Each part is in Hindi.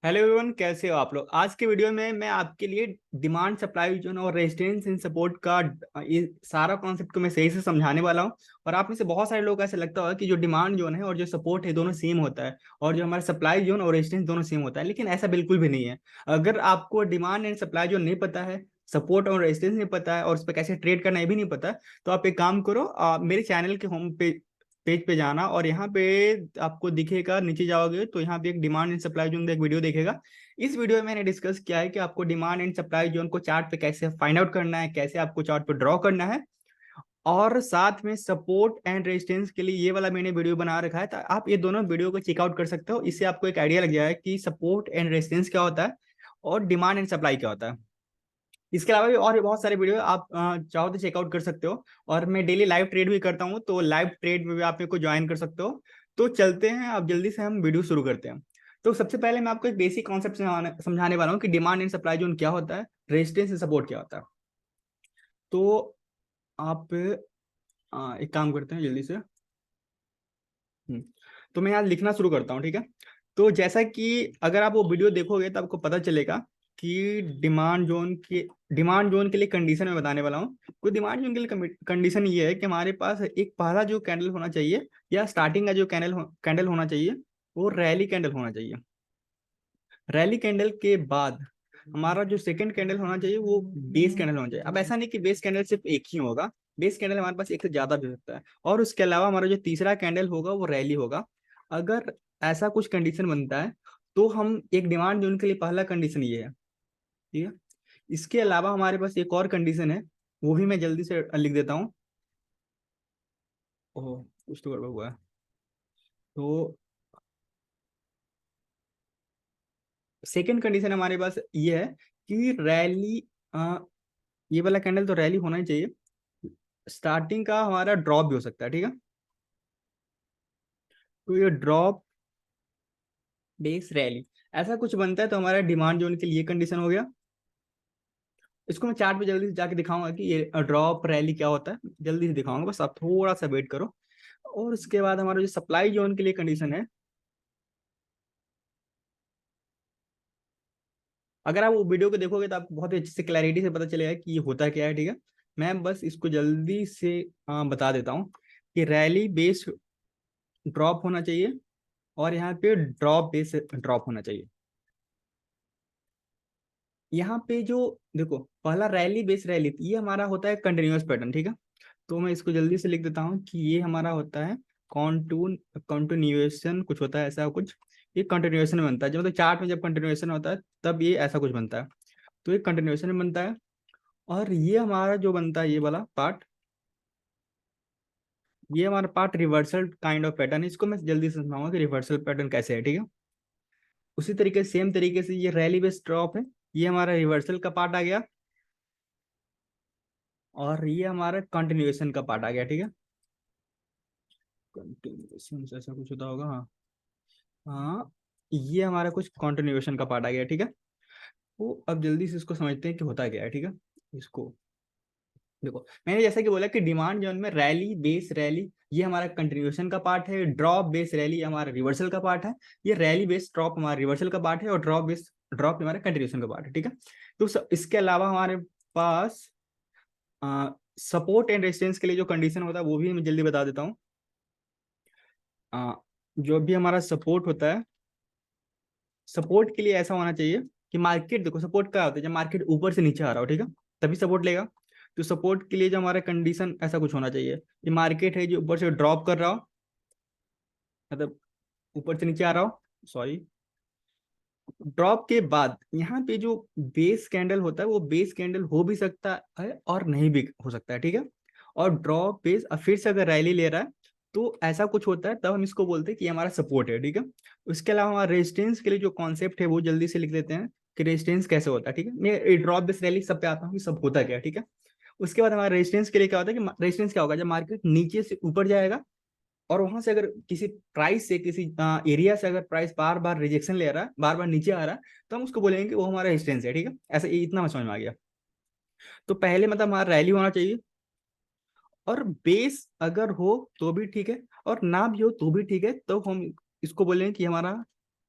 हेलो एवरीवन, कैसे हो आप लोग। आज के वीडियो में मैं आपके लिए डिमांड सप्लाई जोन और रेजिस्टेंस इन सपोर्ट का ये सारा कॉन्सेप्ट को मैं सही से समझाने वाला हूँ। और आप में से बहुत सारे लोग ऐसे लगता होगा कि जो डिमांड जोन है और जो सपोर्ट है दोनों सेम होता है, और जो हमारा सप्लाई जोन और रेजिस्टेंस दोनों सेम होता है, लेकिन ऐसा बिल्कुल भी नहीं है। अगर आपको डिमांड एंड सप्लाई जोन नहीं पता है, सपोर्ट और रेजिस्टेंस नहीं पता है, और उस पर कैसे ट्रेड करना है भी नहीं पता, तो आप एक काम करो, मेरे चैनल के होम पेज पे जाना, और यहाँ पे आपको दिखेगा, नीचे जाओगे तो यहाँ पे एक डिमांड एंड सप्लाई जोन का एक वीडियो दिखेगा। इस वीडियो में मैंने डिस्कस किया है कि आपको डिमांड एंड सप्लाई जोन को चार्ट पे कैसे फाइंड आउट करना है, कैसे आपको चार्ट पे ड्रॉ करना है, और साथ में सपोर्ट एंड रेजिस्टेंस के लिए ये वाला मैंने वीडियो बना रखा है। तो आप ये दोनों वीडियो को चेकआउट कर सकते हो। इससे आपको एक आइडिया लग जाएगा कि सपोर्ट एंड रेजिस्टेंस क्या होता है और डिमांड एंड सप्लाई क्या होता है। इसके अलावा भी और भी बहुत सारे वीडियो आप चाहो तो चेकआउट कर सकते हो। और मैं डेली लाइव ट्रेड भी करता हूँ, तो लाइव ट्रेड में भी आप मेरे को ज्वाइन कर सकते हो। तो चलते हैं, अब जल्दी से हम वीडियो शुरू करते हैं। तो सबसे पहले मैं आपको एक बेसिक कॉन्सेप्ट समझाने वाला हूँ कि डिमांड एंड सप्लाई जोन क्या होता है, रेजिस्टेंस एंड सपोर्ट क्या होता है। तो आप एक काम करते हैं जल्दी से। तो मैं यहाँ लिखना शुरू करता हूँ, ठीक है। तो जैसा कि अगर आप वो वीडियो देखोगे तो आपको पता चलेगा कि डिमांड जोन के लिए कंडीशन मैं बताने वाला हूँ। तो डिमांड जोन के लिए कंडीशन ये है कि हमारे पास एक पहला जो कैंडल होना चाहिए, या स्टार्टिंग का जो कैंडल होना चाहिए, वो रैली कैंडल होना चाहिए। रैली कैंडल के बाद हमारा जो सेकंड कैंडल होना चाहिए वो बेस कैंडल होना चाहिए। अब ऐसा नहीं कि बेस कैंडल सिर्फ एक ही होगा, बेस कैंडल हमारे पास एक से ज्यादा भी हो सकता है। और उसके अलावा हमारा जो तीसरा कैंडल होगा वो रैली होगा। अगर ऐसा कुछ कंडीशन बनता है तो हम एक डिमांड जोन के लिए पहला कंडीशन ये है, ठीक है। इसके अलावा हमारे पास एक और कंडीशन है, वो भी मैं जल्दी से लिख देता हूँ। ओह, कुछ तो गड़बड़ हुआ है। तो सेकंड कंडीशन हमारे पास ये है कि रैली, ये वाला कैंडल तो रैली होना ही चाहिए। स्टार्टिंग का हमारा ड्रॉप भी हो सकता है, ठीक है। तो ये ड्रॉप बेस रैली ऐसा कुछ बनता है तो हमारा डिमांड जोन के लिए कंडीशन हो गया। इसको मैं चार्ट पे जल्दी से जाके दिखाऊंगा कि ये ड्रॉप रैली क्या होता है, जल्दी से दिखाऊंगा, बस आप थोड़ा सा वेट करो। और उसके बाद हमारा जो सप्लाई जोन के लिए कंडीशन है, अगर आप वो वीडियो को देखोगे तो आपको बहुत ही अच्छे से क्लैरिटी से पता चलेगा कि ये होता क्या है, ठीक है। मैं बस इसको जल्दी से बता देता हूँ कि रैली बेस ड्रॉप होना चाहिए, और यहाँ पे ड्रॉप बेस ड्रॉप होना चाहिए। यहाँ पे जो देखो, पहला रैली बेस रैली ये हमारा होता है कंटिन्यूअस पैटर्न, ठीक है। तो मैं इसको जल्दी से लिख देता हूँ कि ये हमारा होता है कॉन्टून कंटिन्यूएशन, कुछ होता है ऐसा कुछ। ये कंटिन्यूएशन में बनता है, जब मतलब चार्ट में जब कंटिन्यूएशन होता है तब ये ऐसा कुछ बनता है। तो ये कंटिन्यूएशन में बनता है। और ये हमारा जो बनता है ये वाला पार्ट, ये हमारा part reversal kind of pattern है। इसको मैं जल्दी से समझाऊंगा कि रिवर्सल पैटर्न कैसे है, ठीक है। उसी तरीके सेम तरीके से ये रैली बेस ड्रॉप है, ये हमारा रिवर्सल का पार्ट आ गया। और ये हमारा कंटिन्यूएशन का पार्ट आ गया, ठीक है। कंटिन्यूएशन से ऐसा कुछ होता होगा, हाँ। हाँ, ये हमारा कुछ कंटिन्यूएशन का पार्ट आ गया, ठीक है। तो अब जल्दी से इसको समझते हैं कि होता क्या है, ठीक है। इसको देखो, मैंने जैसा कि बोला कि डिमांड जोन में रैली बेस रैली ये हमारा कंटिन्यूएशन का पार्ट है, ड्रॉप बेस रैली हमारा रिवर्सल का पार्ट है। ये रैली बेस ड्रॉप हमारा रिवर्सल का पार्ट है, और ड्रॉप बेस ड्रॉप हमारा कंटिन्यूएशन का पार्ट है, ठीक है। तो इसके अलावा हमारे पास सपोर्ट एंड रेजिस्टेंस के लिए जो कंडीशन होता है वो भी मैं जल्दी बता देता हूँ। जो भी हमारा सपोर्ट होता है, सपोर्ट के लिए ऐसा होना चाहिए कि मार्केट, देखो सपोर्ट क्या होता है, जब मार्केट ऊपर से नीचे आ रहा हो, ठीक है, तभी सपोर्ट लेगा। तो सपोर्ट के लिए जो हमारा कंडीशन ऐसा कुछ होना चाहिए कि मार्केट है जो ऊपर से ड्रॉप कर रहा हो, मतलब ऊपर से नीचे आ रहा हो, सॉरी, ड्रॉप के बाद यहाँ पे जो बेस कैंडल होता है वो बेस कैंडल हो भी सकता है और नहीं भी हो सकता है, ठीक है। और ड्रॉप बेस फिर से अगर रैली ले रहा है तो ऐसा कुछ होता है, तब हम इसको बोलते हैं कि हमारा सपोर्ट है, ठीक है। उसके अलावा हमारा रेजिस्टेंस के लिए जो कॉन्सेप्ट है वो जल्दी से लिख देते हैं कि रेजिस्टेंस कैसे होता है, ठीक है। मैं ड्रॉप बेस रैली सब पे आता हूँ कि सब होता क्या है, ठीक है। उसके बाद हमारा रेजिस्टेंस के लिए क्या होता है कि रेजिस्टेंस क्या होगा, जब मार्केट नीचे से ऊपर जाएगा और वहां से अगर किसी प्राइस से किसी एरिया से अगर प्राइस बार बार रिजेक्शन ले रहा है, बार बार नीचे आ रहा है, तो हम उसको बोलेंगे कि वो हमारा रेजिस्टेंस है, ठीक है। ऐसा इतना मैं समझ में आ गया। तो पहले मतलब हमारा रैली होना चाहिए, और बेस अगर हो तो भी ठीक है, और ना भी हो तो भी ठीक है, तो हम इसको बोलेंगे कि हमारा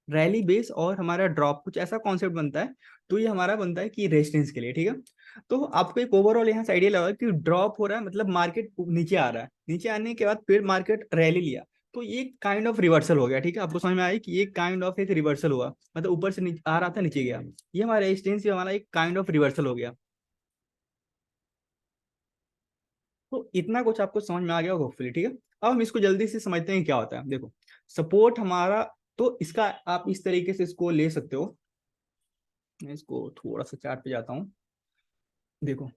रैली बेस और हमारा ड्रॉप कुछ ऐसा कॉन्सेप्ट बनता है। तो ये हमारा बनता है कि रेजिस्टेंस के लिए, ठीक है। तो आपको एक ओवरऑल यहाँ से आइडिया लगा कि ड्रॉप हो रहा है मतलब मार्केट नीचे आ रहा है, नीचे आने के बाद फिर मार्केट रैली लिया, तो ये काइंड ऑफ रिवर्सल हो गया, ठीक है। आपको समझ में आया कि ये काइंड ऑफ एक रिवर्सल हुआ, मतलब ऊपर से आ रहा था नीचे गया, ये हमारा रेजिस्टेंस, ये हमारा एक काइंड ऑफ रिवर्सल हो गया। तो इतना कुछ आपको समझ में आ गया होपफुली, ठीक है। अब हम इसको जल्दी से समझते हैं क्या होता है। देखो सपोर्ट हमारा, तो इसका आप इस तरीके से इसको ले सकते हो। मैं इसको थोड़ा सा चार्ट पे जाता हूँ। देखो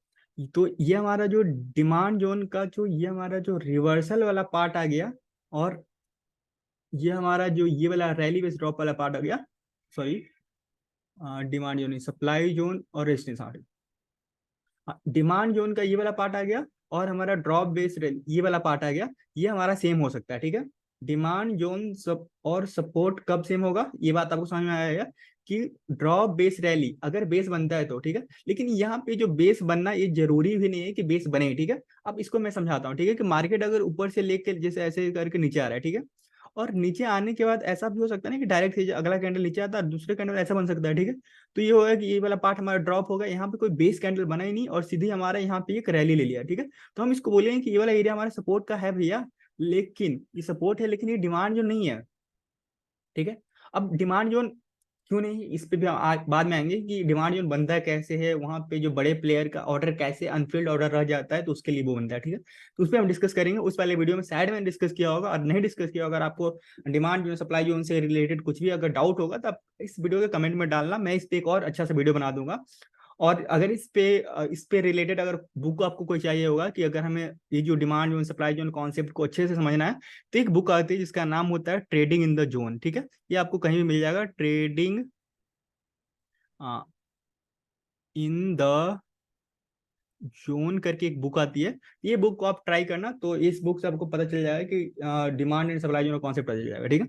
तो ये हमारा जो डिमांड जोन का जो ये हमारा जो रिवर्सल वाला पार्ट आ गया, और ये हमारा जो ये वाला रैली बेस ड्रॉप वाला पार्ट आ गया, sorry demand zone, supply zone और रेजिस्टेंस, डिमांड जोन का ये वाला पार्ट आ गया, और हमारा ड्रॉप बेस ये वाला पार्ट आ गया, ये हमारा सेम हो सकता है, ठीक है। डिमांड जोन सब और सपोर्ट कब सेम होगा, ये बात आपको समझ में आएगा कि ड्रॉप बेस रैली अगर बेस बनता है तो, ठीक है। लेकिन यहाँ पे जो बेस बनना ये जरूरी भी नहीं है कि बेस बने, ठीक है। अब इसको मैं समझाता हूँ, ठीक है, कि मार्केट अगर ऊपर से लेके जैसे ऐसे करके नीचे आ रहा है, ठीक है, और नीचे आने के बाद ऐसा भी हो सकता है ना कि डायरेक्ट अगला कैंडल नीचे आता है, दूसरे कैंडल ऐसा बन सकता है, ठीक है। तो ये होगा कि ये वाला पार्ट हमारा ड्रॉप होगा, यहाँ पे कोई बेस कैंडल बना ही नहीं और सीधी हमारा यहाँ पे एक रैली ले लिया, ठीक है। तो हम इसको बोलेंगे कि ये वाला एरिया हमारा सपोर्ट का है भैया, लेकिन ये सपोर्ट है लेकिन ये डिमांड जो नहीं है, ठीक है। अब डिमांड जोन क्यों नहीं, इस पे भी बाद में आएंगे कि डिमांड जोन बनता है कैसे है, वहां पे जो बड़े प्लेयर का ऑर्डर कैसे अनफिल्ड ऑर्डर रह जाता है, तो उसके लिए वो बनता है, ठीक है। तो उस पर हम डिस्कस करेंगे, उस वाले वीडियो में शायद मैंने डिस्कस किया होगा, और नहीं डिस्कस किया होगा, अगर आपको डिमांड जोन सप्लाई जोन से रिलेटेड कुछ भी अगर डाउट होगा तो आप इस वीडियो के कमेंट में डालना, मैं इस पर एक और अच्छा सा वीडियो बना दूंगा। और अगर इस पे रिलेटेड अगर बुक आपको कोई चाहिए होगा कि अगर हमें ये जो demand zone supply zone concept को अच्छे से समझना है, तो एक बुक आती है जिसका नाम होता है ट्रेडिंग इन द जोन, ठीक है। ये आपको कहीं भी मिल जाएगा, ट्रेडिंग इन द जोन करके एक बुक आती है। ये बुक को आप ट्राई करना, तो इस बुक से आपको पता चल जाएगा कि demand and supply zone concept पता चल जाएगा, ठीक है।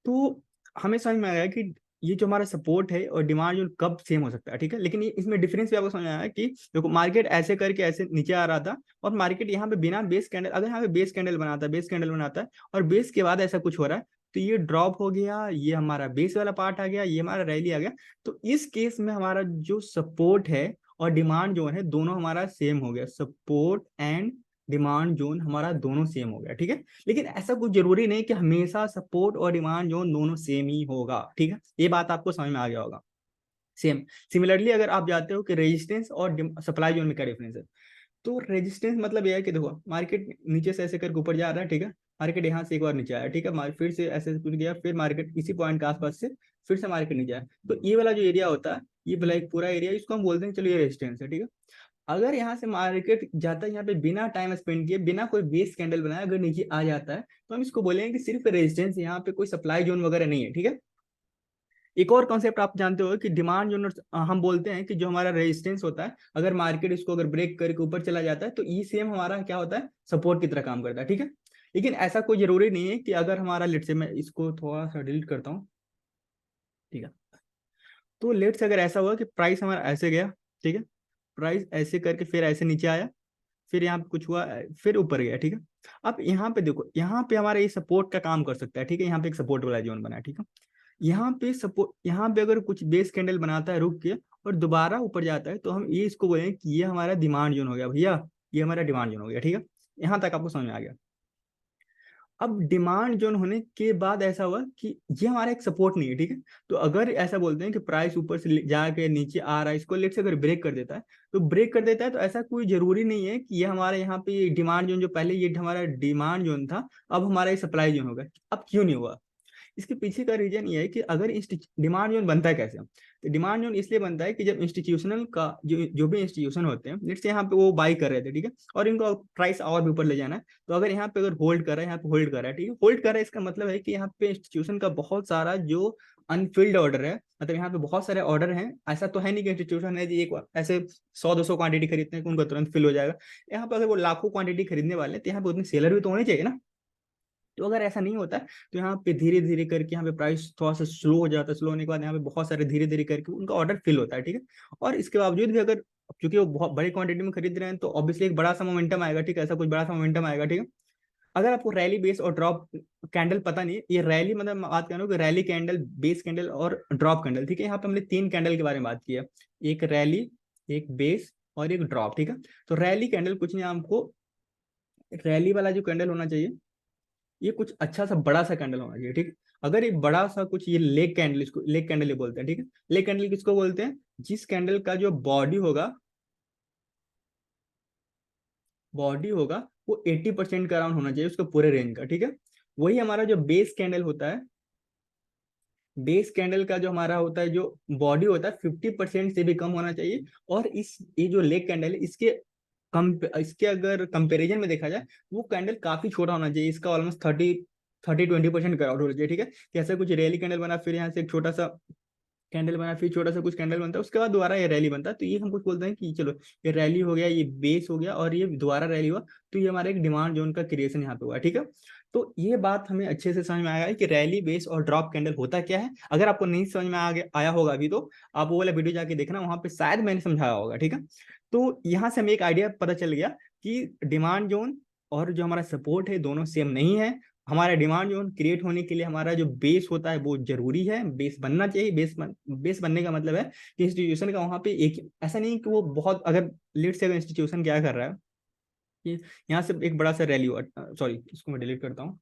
तो हमें समझ में आया कि ये जो हमारा सपोर्ट है और डिमांड जोन कब सेम हो सकता है, ठीक है। लेकिन ये इसमें डिफरेंस भी आपको समझ में आया कि देखो मार्केट ऐसे करके ऐसे नीचे आ रहा था, और मार्केट यहाँ पे बिना बेस कैंडल, अगर यहाँ पे बेस कैंडल बनाता है, बेस कैंडल बनाता है और बेस के बाद ऐसा कुछ हो रहा है, तो ये ड्रॉप हो गया, ये हमारा बेस वाला पार्ट आ गया, ये हमारा रैली आ गया। तो इस केस में हमारा जो सपोर्ट है और डिमांड जोन है दोनों हमारा सेम हो गया, सपोर्ट एंड डिमांड जोन हमारा दोनों सेम हो गया, ठीक है। लेकिन ऐसा कुछ जरूरी नहीं कि हमेशा सपोर्ट और डिमांड जोन दोनों सेम ही होगा, ठीक है। ये बात आपको समझ में आ गया होगा। सेम सिमिलरली अगर आप जाते हो कि रेजिस्टेंस और सप्लाई जोन में क्या डिफरेंस है, तो रेजिस्टेंस मतलब यह है कि देखो मार्केट नीचे से ऐसे करके ऊपर जा रहा है, ठीक है। मार्केट यहाँ से एक बार नीचे आया, ठीक है, फिर से ऐसे कुछ गया, फिर मार्केट इसी पॉइंट के आसपास से फिर से मार्केट नीचे आया, तो ये वाला जो एरिया होता है, ये वाला एक पूरा एरिया, इसको हम बोलते हैं चलो ये रेजिस्टेंस है, ठीक है। अगर यहाँ से मार्केट जाता है यहाँ पे बिना टाइम स्पेंड किए, बिना कोई बेस कैंडल बनाए अगर नीचे आ जाता है, तो हम इसको बोलेंगे कि सिर्फ रेजिस्टेंस, यहाँ पे कोई सप्लाई जोन वगैरह नहीं है, ठीक है। एक और कॉन्सेप्ट आप जानते हो कि डिमांड जोन, हम बोलते हैं कि जो हमारा रेजिस्टेंस होता है, अगर मार्केट इसको अगर ब्रेक करके ऊपर चला जाता है, तो ई सेम हमारा क्या होता है, सपोर्ट की तरह काम करता है, ठीक है। लेकिन ऐसा कोई जरूरी नहीं है कि अगर हमारा, लेट से मैं इसको थोड़ा सा डिलीट करता हूँ, ठीक है। तो लेट से अगर ऐसा हुआ कि प्राइस हमारा ऐसे गया, ठीक है, प्राइस ऐसे करके फिर ऐसे नीचे आया, फिर यहाँ पे कुछ हुआ, फिर ऊपर गया, ठीक है। अब यहाँ पे देखो, यहाँ पे हमारा ये सपोर्ट का काम कर सकता है, ठीक है। यहाँ पे एक सपोर्ट वाला जोन बना है, ठीक है। यहाँ पे सपोर्ट, यहाँ पे अगर कुछ बेस कैंडल बनाता है रुक के और दोबारा ऊपर जाता है, तो हम ये इसको बोलेंगे कि ये हमारा डिमांड जोन हो गया भैया, ये हमारा डिमांड जोन हो गया, ठीक है। यहाँ तक आपको समझ में आ गया। अब डिमांड जोन होने के बाद ऐसा हुआ कि ये हमारा एक सपोर्ट नहीं है, ठीक है। तो अगर ऐसा बोलते हैं कि प्राइस ऊपर से जाके नीचे आ रहा है, इसको लेट से अगर ब्रेक कर देता है, तो ब्रेक कर देता है, तो ऐसा कोई जरूरी नहीं है कि ये हमारे यहाँ पे डिमांड जोन, जो पहले ये हमारा डिमांड जोन था, अब हमारा ये सप्लाई जोन होगा। अब क्यों नहीं हुआ, इसके पीछे का रीजन ये है कि अगर डिमांड जोन बनता है कैसे, तो डिमांड जोन इसलिए बनता है कि जब इंस्टीट्यूशनल का जो भी इंस्टीट्यूशन होते हैं, लेट्स से यहाँ पे वो बाई कर रहे थे, ठीक है, और इनको प्राइस और भी ऊपर ले जाना है, तो अगर यहाँ पे अगर होल्ड कर रहा है, यहाँ पे होल्ड कर रहा है, ठीक है, होल्ड कर रहा है, इसका मतलब है कि यहाँ पे इंस्टीट्यूशन का बहुत सारा जो अनफिल्ड ऑर्डर है, मतलब यहाँ पे बहुत सारे ऑर्डर हैं, ऐसा तो है नहीं कि इंस्टीट्यूशन है जी एक ऐसे 100-200 क्वांटिटी खरीदते हैं कि उनका तुरंत फिल हो जाएगा। यहाँ पे अगर वो लाखों क्वांटिटी खरीदने वाले हैं, तो यहाँ पे उतने सेलर भी तो होने चाहिए ना। तो अगर ऐसा नहीं होता है, तो यहाँ पे धीरे धीरे करके यहाँ पे प्राइस थोड़ा सा स्लो हो जाता है, स्लो होने के बाद यहाँ पे बहुत सारे धीरे धीरे करके उनका ऑर्डर फिल होता है, ठीक है। और इसके बावजूद भी अगर, क्योंकि वो बहुत बड़ी क्वांटिटी में खरीद रहे हैं, तो ऑब्वियसली एक बड़ा सा मोमेंटम आएगा, ठीक है, ऐसा कुछ बड़ा सा मोमेंटम आएगा, ठीक है। अगर आपको रैली बेस और ड्रॉप कैंडल पता नहीं है, ये रैली मतलब मैं बात कर रहा हूँ कि रैली कैंडल, बेस कैंडल और ड्रॉप कैंडल, ठीक है। यहाँ पे हमने 3 कैंडल के बारे में बात की है, एक रैली, एक बेस और एक ड्रॉप, ठीक है। तो रैली कैंडल कुछ नहीं, आपको रैली वाला जो कैंडल होना चाहिए ये कुछ अच्छा सा बड़ा सा कैंडल होना चाहिए, ठीक है। अगर ये बड़ा सा कुछ, ये लेग कैंडल, इसको लेग कैंडल ही बोलते हैं, ठीक है। लेग कैंडल किसको बोलते हैं? जिस कैंडल का जो बॉडी होगा वो 80% का अराउंड होना चाहिए उसके पूरे रेंज का, ठीक है। वही हमारा जो बेस कैंडल होता है, बेस कैंडल का जो हमारा होता है, जो बॉडी होता है 50% से भी कम होना चाहिए। और इस ये जो लेग कैंडल है, इसके अगर कंपैरिजन में देखा जाए, वो कैंडल काफी छोटा होना चाहिए, इसका ऑलमोस्ट 30-20% का होना चाहिए, ठीक है। जैसे कुछ रैली कैंडल बना, फिर यहाँ से एक छोटा सा कैंडल बना, फिर छोटा सा कुछ कैंडल बनता है, उसके बाद दोबारा ये रैली बनता है। तो ये हम कुछ बोलते हैं कि चलो ये रैली हो गया, ये बेस हो गया, और ये दोबारा रैली हुआ, तो ये हमारा एक डिमांड जोन का क्रिएशन यहाँ पे हुआ, ठीक है। तो ये बात हमें अच्छे से समझ में आया है कि रैली बेस और ड्रॉप कैंडल होता क्या है। अगर आपको नहीं समझ में आया होगा अभी, तो आप वो वाला वीडियो जाके देखना, वहां पे शायद मैंने समझाया होगा, ठीक है। तो यहाँ से हमें एक आइडिया पता चल गया कि डिमांड जोन और जो हमारा सपोर्ट है दोनों सेम नहीं है। हमारा डिमांड जोन क्रिएट होने के लिए हमारा जो बेस होता है वो जरूरी है, बेस बनना चाहिए। बेस बनने का मतलब है कि इंस्टीट्यूशन का वहां पे एक, ऐसा नहीं कि वो बहुत, अगर लेट से अगर इंस्टीट्यूशन क्या कर रहा है कि यहाँ से एक बड़ा सा रैली हुआ, सॉरी इसको मैं डिलीट करता हूँ,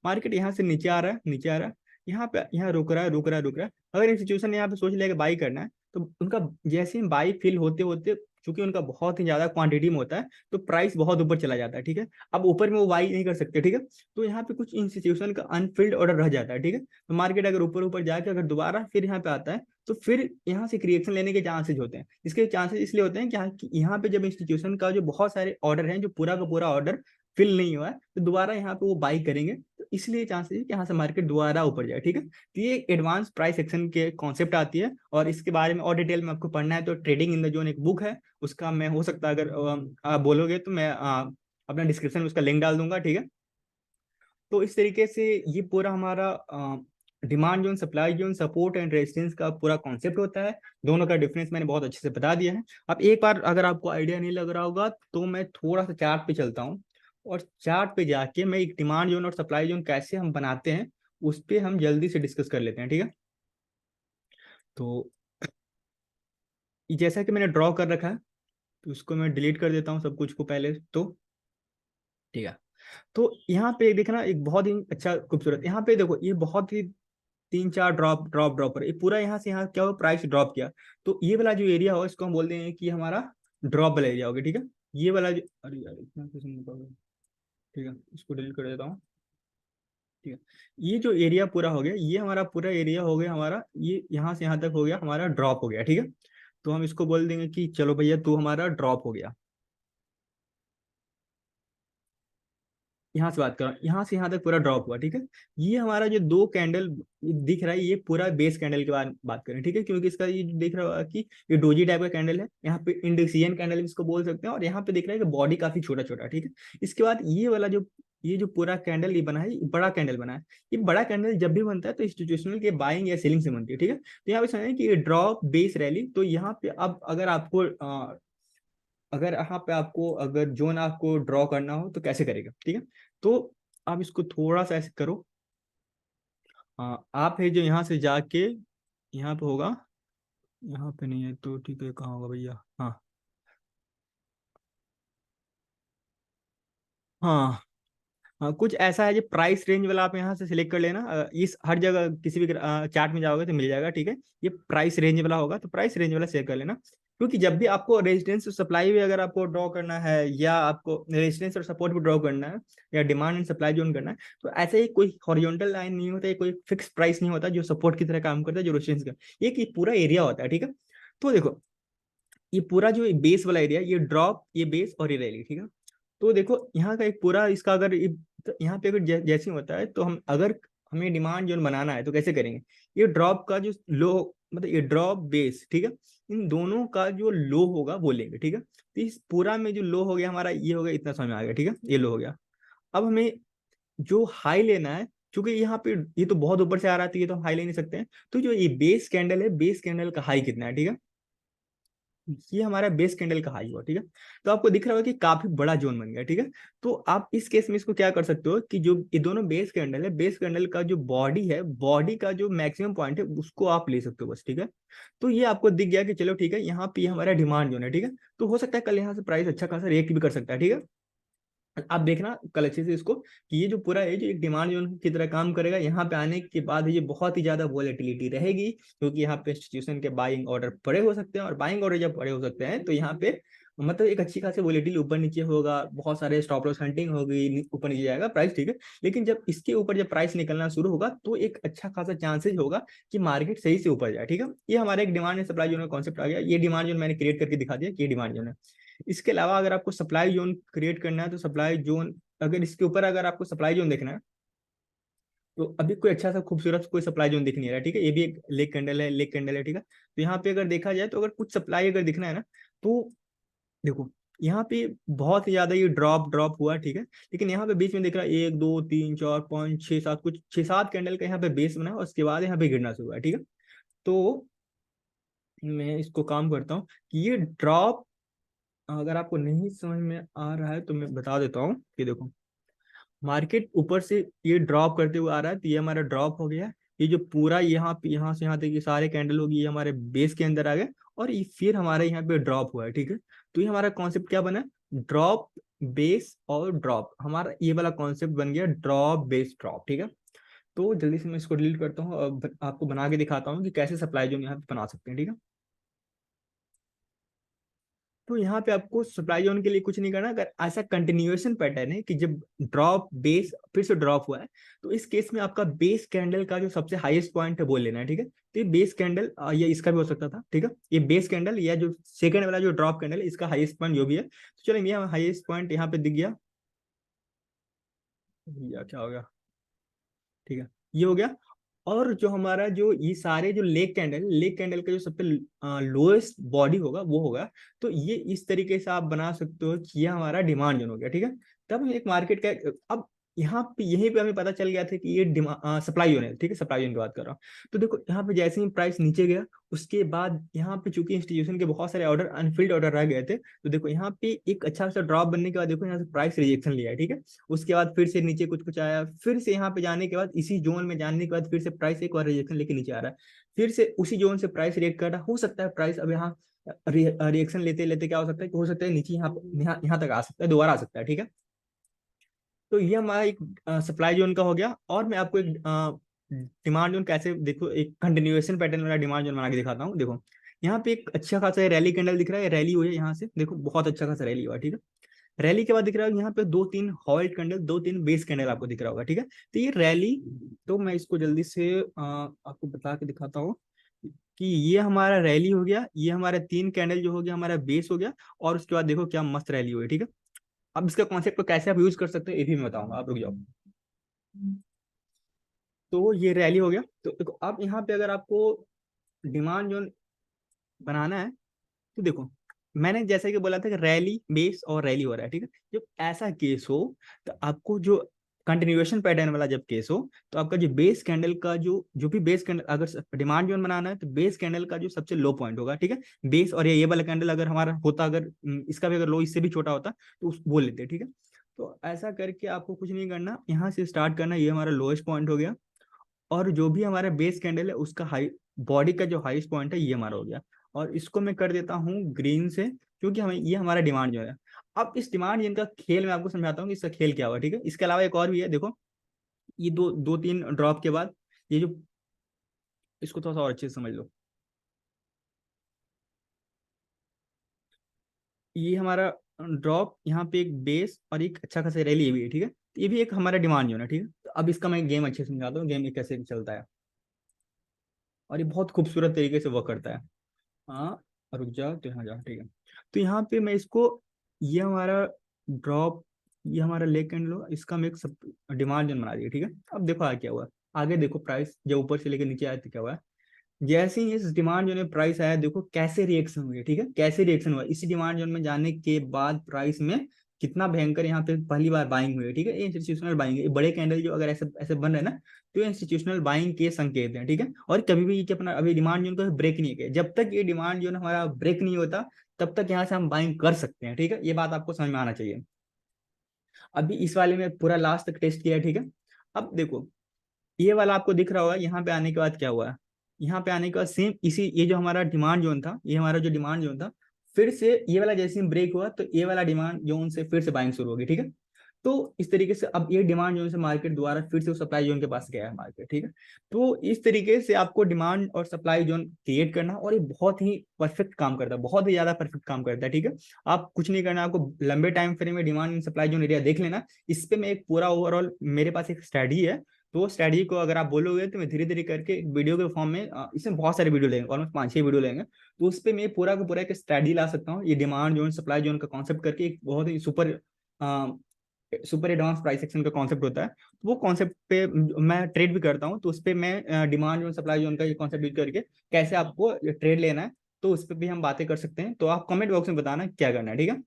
मार्केट यहाँ से नीचे आ रहा है, नीचे आ रहा है, यहाँ पे यहाँ रुक रहा है, रुक रहा है, रुक रहा है। अगर इंस्टीट्यूशन ने यहाँ पे सोच लिया कि बाई करना है, तो उनका जैसे ही बाई फिल होते होते, चूंकि उनका बहुत ही ज्यादा क्वांटिटी में होता है, तो प्राइस बहुत ऊपर चला जाता है, ठीक है। अब ऊपर में वो बाई नहीं कर सकते, ठीक है। तो यहाँ पे कुछ इंस्टीट्यूशन का अनफिल्ड ऑर्डर रह जाता है, ठीक है। तो मार्केट अगर ऊपर ऊपर जाके अगर दोबारा फिर यहाँ पे आता है, तो फिर यहाँ से क्रिएशन लेने के चांसेस होते हैं। इसके चांसेस इसलिए होते हैं कि यहाँ पे जब इंस्टीट्यूशन का जो बहुत सारे ऑर्डर हैं, जो पूरा का पूरा ऑर्डर फिल नहीं हुआ है, तो दोबारा यहाँ पे वो बाई करेंगे, तो इसलिए चांसेस है कि यहाँ से मार्केट दोबारा ऊपर जाए, ठीक है। तो ये एडवांस प्राइस एक्शन के कॉन्सेप्ट आती है, और इसके बारे में और डिटेल में आपको पढ़ना है तो ट्रेडिंग इन द जोन एक बुक है, उसका मैं हो सकता है अगर आप बोलोगे तो मैं अपना डिस्क्रिप्शन में उसका लिंक डाल दूंगा, ठीक है। तो इस तरीके से ये पूरा हमारा demand zone, supply zone, support and resistance का पूरा कॉन्सेप्ट होता है। दोनों का डिफरेंस मैंने बहुत अच्छे से बता दिया है। अब एक बार अगर आपको आइडिया नहीं लग रहा होगा, तो मैं थोड़ा सा चार्ट पे चलता हूँ, और चार्ट पे जाके मैं एक डिमांड जोन और सप्लाई जोन कैसे हम बनाते हैं उस पर हम जल्दी से डिस्कस कर लेते हैं, ठीक है। तो जैसा कि मैंने ड्रॉ कर रखा है, तो उसको मैं डिलीट कर देता हूँ सब कुछ को पहले, तो ठीक है। तो यहाँ पे देखना एक बहुत ही अच्छा खूबसूरत, यहाँ पे देखो ये बहुत ही 3-4 ड्रॉप ड्रॉप ड्रॉप पर, ये पूरा यहाँ से यहाँ क्या हुआ, प्राइस ड्रॉप किया। तो ये वाला जो एरिया हो, इसको हम बोलते हैं कि हमारा ड्रॉप वाला एरिया होगा, ठीक है। ये वाला जो, अरे यार इतना कुछ नहीं होगा, ठीक है, इसको डिलीट कर देता हूँ, ठीक है। ये जो एरिया पूरा हो गया, ये हमारा पूरा एरिया हो गया हमारा, ये यहाँ से यहाँ तक हो गया हमारा ड्रॉप हो गया, ठीक है। तो हम इसको बोल देंगे कि चलो भैया तू हमारा ड्रॉप हो गया। यहाँ से बात करो, यहाँ से यहाँ तक पूरा ड्रॉप हुआ, ठीक है। ये हमारा जो 2 कैंडल दिख रहा है, ये पूरा बेस कैंडल के बाद बात करें, ठीक है, क्योंकि इसका ये दिख रहा है कि ये डोजी टाइप का कैंडल है, यहाँ पे इंडिसियन कैंडल भी इसको बोल सकते हैं, और यहाँ पे दिख रहा है कि बॉडी काफी छोटा छोटा, ठीक है। इसके बाद ये वाला जो, ये जो पूरा कैंडल ये बना है, ये बड़ा कैंडल बना है। ये बड़ा कैंडल जब भी बनता है तो इंस्टीट्यूशनल के बाइंग या सेलिंग से बनती है, ठीक है। तो यहाँ पे समझें कि ये ड्रॉप बेस रैली, तो यहाँ पे अब अगर यहाँ पे आपको अगर जोन आपको ड्रॉ करना हो तो कैसे करेगा, ठीक है। तो आप इसको थोड़ा सा ऐसे करो, आप है जो यहाँ से जाके यहाँ पे होगा, यहाँ पे नहीं है तो ठीक है, कहाँ होगा भैया, हाँ हाँ हाँ, कुछ ऐसा है जो प्राइस रेंज वाला आप यहाँ से सिलेक्ट कर लेना, इस हर जगह किसी भी चार्ट में जाओगे तो मिल जाएगा, ठीक है। ये प्राइस रेंज वाला होगा, तो प्राइस रेंज वाला सेलेक्ट कर लेना, क्योंकि जब भी आपको रेजिस्टेंस और सप्लाई भी अगर आपको ड्रॉ करना है, या आपको रेजिस्टेंस और सपोर्ट भी ड्रॉ करना है, या डिमांड एंड सप्लाई जोन करना है, तो ऐसे ही कोई हॉरिजॉन्टल लाइन नहीं होता है, कोई फिक्स प्राइस नहीं होता जो सपोर्ट की तरह काम करता है, जो रेजिस्टेंस का एक पूरा एरिया होता है, ठीक है। तो देखो ये पूरा जो बेस वाला एरिया, ये ड्रॉप, ये बेस और ये रैली, ठीक है। तो देखो यहाँ का एक पूरा इसका अगर तो यहाँ पे अगर जैसे ही होता है, तो हम अगर हमें डिमांड जोन बनाना है तो कैसे करेंगे, ये ड्रॉप का जो लो, मतलब ये ड्रॉप बेस, ठीक है, इन दोनों का जो लो होगा वो लेंगे, ठीक है। तो इस पूरा में जो लो हो गया हमारा, ये हो गया, इतना समझ में आ गया, ठीक है, ये लो हो गया। अब हमें जो हाई लेना है, क्योंकि यहाँ पे ये तो बहुत ऊपर से आ रहा है, तो ये तो हम हाई ले नहीं सकते हैं, तो जो ये बेस कैंडल है, बेस कैंडल का हाई कितना है, ठीक है। ये हमारा बेस कैंडल का हाई हुआ, ठीक है। तो आपको दिख रहा होगा कि काफी बड़ा जोन बन गया, ठीक है। तो आप इस केस में इसको क्या कर सकते हो कि जो ये दोनों बेस कैंडल है, बेस कैंडल का जो बॉडी है, बॉडी का जो मैक्सिमम पॉइंट है उसको आप ले सकते हो बस, ठीक है। तो ये आपको दिख गया कि चलो ठीक है, यहाँ पे हमारा डिमांड जोन है, ठीक है। तो हो सकता है कल यहाँ से प्राइस अच्छा खासा रिएक्ट भी कर सकता है, ठीक है। आप देखना कल अच्छे से इसको कि ये जो पूरा है जो एक डिमांड जोन की तरह काम करेगा, यहाँ पे आने के बाद ये बहुत ही ज्यादा वॉलेटिलिटी रहेगी, क्योंकि यहाँ पे इंस्टीट्यूशन के बाइंग ऑर्डर पड़े हो सकते हैं, और बाइंग ऑर्डर जब पड़े हो सकते हैं तो यहाँ पे मतलब एक अच्छी खासी वॉलेटिलिटी ऊपर नीचे होगा, बहुत सारे स्टॉप लॉस हंटिंग होगी, ऊपर नीचे जाएगा प्राइस, ठीक है। लेकिन जब इसके ऊपर जब प्राइस निकलना शुरू होगा तो एक अच्छा खासा चांसेस होगा कि मार्केट सही से ऊपर जाए, ठीक है। ये हमारा एक डिमांड एंड सप्लाई जोन का कॉन्सेप्ट आ गया। ये डिमांड जोन मैंने क्रिएट करके दिखा दिया कि ये डिमांड जोन है। इसके अलावा अगर आपको सप्लाई जोन क्रिएट करना है तो सप्लाई जोन, अगर इसके ऊपर अगर आपको सप्लाई जोन देखना है तो अभी कोई अच्छा सा खूबसूरत कोई सप्लाई जोन दिख नहीं रहा है, ठीक है। ये भी एक लेग कैंडल है, लेग कैंडल है, ठीक है। तो यहाँ पे अगर देखा जाए तो अगर कुछ सप्लाई अगर दिखना है ना, तो देखो यहाँ पे बहुत ही ज्यादा ये ड्रॉप ड्रॉप हुआ, ठीक है। लेकिन यहाँ पे बीच में दिख रहा है 1 2 3 4 5 6 7, कुछ 6 7 कैंडल का यहाँ पे बेस बना है, और उसके बाद यहाँ पे गिरना शुरू हुआ है, ठीक है। तो मैं इसको काम करता हूँ कि ये ड्रॉप अगर आपको नहीं समझ में आ रहा है तो मैं बता देता हूँ कि देखो मार्केट ऊपर से ये ड्रॉप करते हुए आ रहा है, तो ये हमारा ड्रॉप हो गया। ये जो पूरा यहाँ से यहाँ तक ये सारे कैंडल होगी, ये हमारे बेस के अंदर आ गए, और ये फिर हमारे यहाँ पे ड्रॉप हुआ है, ठीक है। तो ये हमारा कॉन्सेप्ट क्या बना, ड्रॉप बेस और ड्रॉप, हमारा ये वाला कॉन्सेप्ट बन गया ड्रॉप बेस ड्रॉप, ठीक है। तो जल्दी से मैं इसको डिलीट करता हूँ और आपको बना के दिखाता हूँ कि कैसे सप्लाई जोन यहाँ पे बना सकते हैं, ठीक है। तो यहाँ पे आपको सप्लाई जोन के लिए कुछ नहीं करना, अगर ऐसा कंटिन्यूएशन पैटर्न है कि जब ड्रॉप बेस फिर से ड्रॉप हुआ है, तो इस केस में आपका बेस कैंडल का जो सबसे हाईएस्ट पॉइंट है वो लेना है, ठीक है। तो ये बेस कैंडल या इसका भी हो सकता था, ठीक है। ये बेस कैंडल या जो सेकंड वाला जो ड्रॉप कैंडल है, इसका हाईएस्ट पॉइंट जो भी है, तो चलो ये हाईएस्ट पॉइंट यहाँ पे दिख गया, या क्या हो गया, ठीक है, ये हो गया। और जो हमारा जो ये सारे जो लेग कैंडल का जो सबसे लोएस्ट बॉडी होगा वो होगा। तो ये इस तरीके से आप बना सकते हो कि ये हमारा डिमांड जोन हो गया, ठीक है। तब एक मार्केट का अब यहाँ पे यहीं पे हमें पता चल गया था कि ये सप्लाई जोन है, ठीक है। सप्लाई जोन की बात कर रहा हूँ। तो देखो यहाँ पे जैसे ही प्राइस नीचे गया, उसके बाद यहाँ पे चूंकि इंस्टीट्यूशन के बहुत सारे ऑर्डर अनफिल्ड ऑर्डर रह गए थे, तो देखो यहाँ पे एक अच्छा सा ड्रॉप बनने के बाद देखो यहाँ से प्राइस रिजेक्शन लिया है, ठीक है। उसके बाद फिर से नीचे कुछ कुछ आया, फिर से यहाँ पे जाने के बाद इसी जोन में जाने के बाद फिर से प्राइस एक और रिजेक्शन लेके नीचे आ रहा है, फिर से उसी जोन से प्राइस रिएक्ट कर रहा है। हो सकता है प्राइस अब यहाँ रिएक्शन लेते लेते क्या हो सकता है कि हो सकता है नीचे यहाँ तक आ सकता है, दोबारा आ सकता है, ठीक है। तो ये हमारा एक सप्लाई जोन का हो गया। और मैं आपको एक डिमांड जोन कैसे, देखो एक कंटिन्यूएशन पैटर्न वाला डिमांड जोन बना के दिखाता हूँ। देखो यहाँ पे एक अच्छा खासा रैली कैंडल दिख रहा है, रैली हुई है यहाँ से, देखो बहुत अच्छा खासा रैली हुआ, ठीक है। रैली के बाद दिख रहा है यहाँ पे 2 3 हॉल्ट कैंडल, 2 3 बेस कैंडल आपको दिख रहा होगा, ठीक है। तो ये रैली, तो मैं इसको जल्दी से आपको बता के दिखाता हूँ कि ये हमारा रैली हो गया, ये हमारा 3 कैंडल जो हो गया हमारा बेस हो गया, और उसके बाद देखो क्या मस्त रैली हुई, ठीक है। अब इसका कॉन्सेप्ट को कैसे आप यूज कर सकते हैं ये भी मैं बताऊंगा, आप रुक जाओ। तो ये रैली हो गया। तो देखो अब यहाँ पे अगर आपको डिमांड जोन बनाना है, तो देखो मैंने जैसे कि बोला था कि रैली बेस और रैली हो रहा है, ठीक है। जब ऐसा केस हो तो आपको जो कंटिन्यूएशन पैटर्न वाला जब केस हो, तो आपका जो बेस कैंडल का जो भी बेस कैंडल अगर डिमांड जोन बनाना है, तो बेस कैंडल का जो सबसे लो पॉइंट होगा, ठीक है। बेस और ये वाला कैंडल अगर हमारा होता, अगर इसका भी अगर लो इससे भी छोटा होता तो उस बोल लेते, ठीक है। तो ऐसा करके आपको कुछ नहीं करना, यहाँ से स्टार्ट करना, ये हमारा लोएस्ट पॉइंट हो गया, और जो भी हमारा बेस कैंडल है उसका हाई बॉडी का जो हाईएस्ट पॉइंट है ये हमारा हो गया। और इसको मैं कर देता हूँ ग्रीन से, क्योंकि हमें ये हमारा डिमांड जो है। अब इस डिमांड जिनका खेल मैं आपको समझाता हूँ कि इसका खेल क्या हुआ, ठीक है। इसके अलावा एक और भी है, देखो ये 2 3 ड्रॉप के बाद ये जो, इसको थोड़ा सा और अच्छे से समझ लो, ये हमारा ड्रॉप, यहाँ पे एक बेस और एक अच्छा खासा रैली ये भी है, ठीक है। तो ये भी एक हमारा डिमांड जो है, ठीक है। तो अब इसका मैं गेम अच्छे से समझाता हूँ, गेम ये कैसे चलता है, और ये बहुत खूबसूरत तरीके से वर्क करता है। हाँ, रुक जा, तो यहाँ जा, ठीक है। तो यहाँ पे मैं इसको, ये हमारा ड्रॉप, ये हमारा लेग कैंडल, इसका मैं एक सब डिमांड जोन बना दिया, ठीक है। अब देखो आगे क्या हुआ, आगे देखो प्राइस जब ऊपर से लेकर नीचे आया तो क्या हुआ, जैसे ही इस डिमांड जोन में प्राइस आया, देखो कैसे रिएक्शन हुई, ठीक है। कैसे रिएक्शन हुआ इसी डिमांड जोन में जाने के बाद प्राइस में, कितना भयंकर यहाँ पे पहली बार बाइंग हुई है, ठीक है। ये इंस्टीट्यूशनल बाइंग है, बड़े कैंडल जो अगर ऐसे ऐसे बन रहे हैं ना, तो ये इंस्टीट्यूशनल बाइंग के संकेत हैं, ठीक है। और कभी भी ये अपना अभी डिमांड जोन को ब्रेक नहीं किया, जब तक ये डिमांड जोन हमारा ब्रेक नहीं होता तब तक यहाँ से हम बाइंग कर सकते हैं, ठीक है। ये बात आपको समझ में आना चाहिए। अभी इस वाले में पूरा लास्ट तक टेस्ट किया है, ठीक है। अब देखो ये वाला आपको दिख रहा होगा, यहाँ पे आने के बाद क्या हुआ है, यहाँ पे आने के बाद सेम इसी ये जो हमारा डिमांड जोन था, ये हमारा जो डिमांड जोन था, फिर से ये वाला जैसे ही ब्रेक हुआ तो ये वाला डिमांड जोन से फिर से बाइंग शुरू होगी, ठीक है। तो इस तरीके से अब ये डिमांड जोन से मार्केट दोबारा फिर से सप्लाई जोन के पास गया है मार्केट, ठीक है। तो इस तरीके से आपको डिमांड और सप्लाई जोन क्रिएट करना, और ये बहुत ही परफेक्ट काम करता है, बहुत ही ज्यादा परफेक्ट काम करता है, ठीक है। आप कुछ नहीं करना, आपको लंबे टाइम फ्रेम में demand and supply zone area देख लेना। इस पे मैं एक पूरा ओवरऑल मेरे पास एक स्टडी है, तो वो स्टडी को अगर आप बोलोगे तो मैं धीरे धीरे करके वीडियो के फॉर्म में इसमें बहुत सारे वीडियो लेंगे, ऑलमोस्ट 5-6 वीडियो लेंगे, तो उस पर मैं पूरा का पूरा एक स्टडी ला सकता हूँ, ये डिमांड जोन सप्लाई जोन का कॉन्सेप्ट करके एक बहुत ही सुपर एडवांस प्राइस एक्शन का कॉन्सेप्ट होता है। तो वो कॉन्सेप्ट पे मैं ट्रेड भी करता हूँ, तो उस पर मैं डिमांड जोन सप्लाई जोन का ये कॉन्सेप्ट यूज करके कैसे आपको ट्रेड लेना है, तो उस पर भी हम बातें कर सकते हैं। तो आप कमेंट बॉक्स में बताना क्या करना है, ठीक है।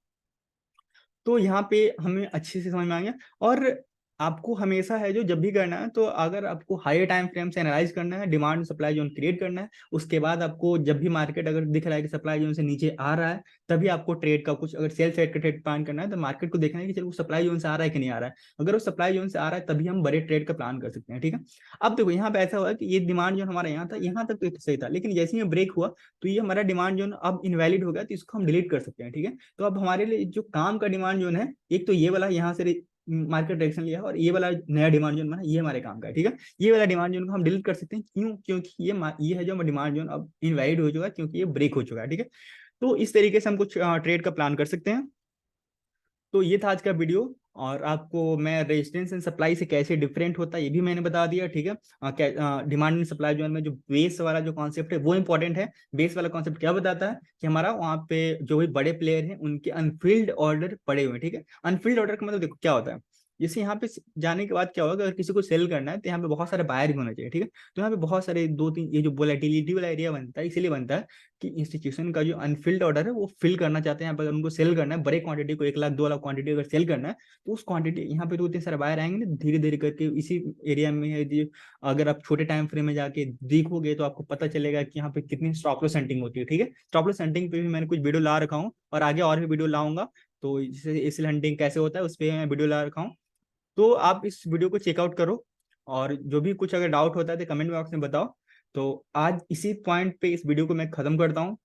तो यहाँ पे हमें अच्छे से समझ में आ गया। और आपको हमेशा है जो जब भी करना है, तो अगर आपको हाई टाइम फ्रेम से एनालाइज करना है, डिमांड सप्लाई जोन क्रिएट करना है, उसके बाद आपको जब भी मार्केट अगर दिख रहा है कि सप्लाई जोन से नीचे आ रहा है, तभी आपको ट्रेड का कुछ अगर सेल साइड का ट्रेड प्लान करना है, तो मार्केट को देखना है कि चलो सप्लाई जोन से आ रहा है कि नहीं आ रहा है। अगर वो सप्लाई जोन से आ रहा है तभी हम बड़े ट्रेड का प्लान कर सकते हैं, ठीक है। अब देखो यहाँ पे ऐसा हुआ कि ये डिमांड जोन हमारा यहाँ था, यहाँ तक तो सही था, लेकिन जैसे ही ब्रेक हुआ तो ये हमारा डिमांड जोन अब इनवैलिड हो गया, तो इसको हम डिलीट कर सकते हैं, ठीक है। तो अब हमारे लिए जो काम का डिमांड जोन है, एक तो ये वाला यहाँ से मार्केट डायरेक्शन लिया है, और ये वाला नया डिमांड जोन बना, ये हमारे काम का है, ठीक है। ये वाला डिमांड जोन को हम डिलीट कर सकते हैं, क्यों? क्योंकि ये है जो डिमांड जोन अब इनवैलिड हो चुका है, क्योंकि ये ब्रेक हो चुका है, ठीक है। तो इस तरीके से हम कुछ ट्रेड का प्लान कर सकते हैं। तो ये था आज का वीडियो, और आपको मैं रेजिस्टेंस एंड सप्लाई से कैसे डिफरेंट होता है ये भी मैंने बता दिया, ठीक है। डिमांड एंड सप्लाई जोन में जो बेस वाला जो कॉन्सेप्ट है वो इंपॉर्टेंट है। बेस वाला कॉन्सेप्ट क्या बताता है कि हमारा वहाँ पे जो भी बड़े प्लेयर हैं उनके अनफिल्ड ऑर्डर पड़े हुए हैं, ठीक है। अनफिल्ड ऑर्डर का मतलब देखो क्या होता है, जैसे यहाँ पे जाने के बाद क्या होगा, अगर किसी को सेल करना है तो यहाँ पे बहुत सारे बायर भी होना चाहिए, ठीक है। तो यहाँ पे बहुत सारे 2-3 ये जो वोलेटिलिटी वाला एरिया बनता है, इसीलिए बनता है कि इंस्टीट्यूशन का जो अनफिल्ड ऑर्डर है वो फिल करना चाहते हैं, यहाँ पर उनको सेल करना है बड़े क्वांटिटी को, 1 लाख 2 लाख क्वांटिटी अगर सेल करना है, तो उस क्वांटिटी यहाँ पे 2-3 सारे बायर आएंगे ना, धीरे धीरे करके इसी एरिया में है। अगर आप छोटे टाइम फ्रेम में जाके देखोगे तो आपको पता चलेगा कि यहाँ पे कितनी स्टॉप लॉस सेंटिंग होती है, ठीक है। स्टॉप लॉस सेंटिंग पे भी मैंने कुछ वीडियो ला रखा हूँ, और आगे और भी वीडियो लाऊंगा। तो जैसे एसीएल हंटिंग कैसे होता है उस पर मैं वीडियो ला रखा हूँ, तो आप इस वीडियो को चेकआउट करो। और जो भी कुछ अगर डाउट होता है तो कमेंट बॉक्स में बताओ। तो आज इसी पॉइंट पे इस वीडियो को मैं खत्म करता हूँ।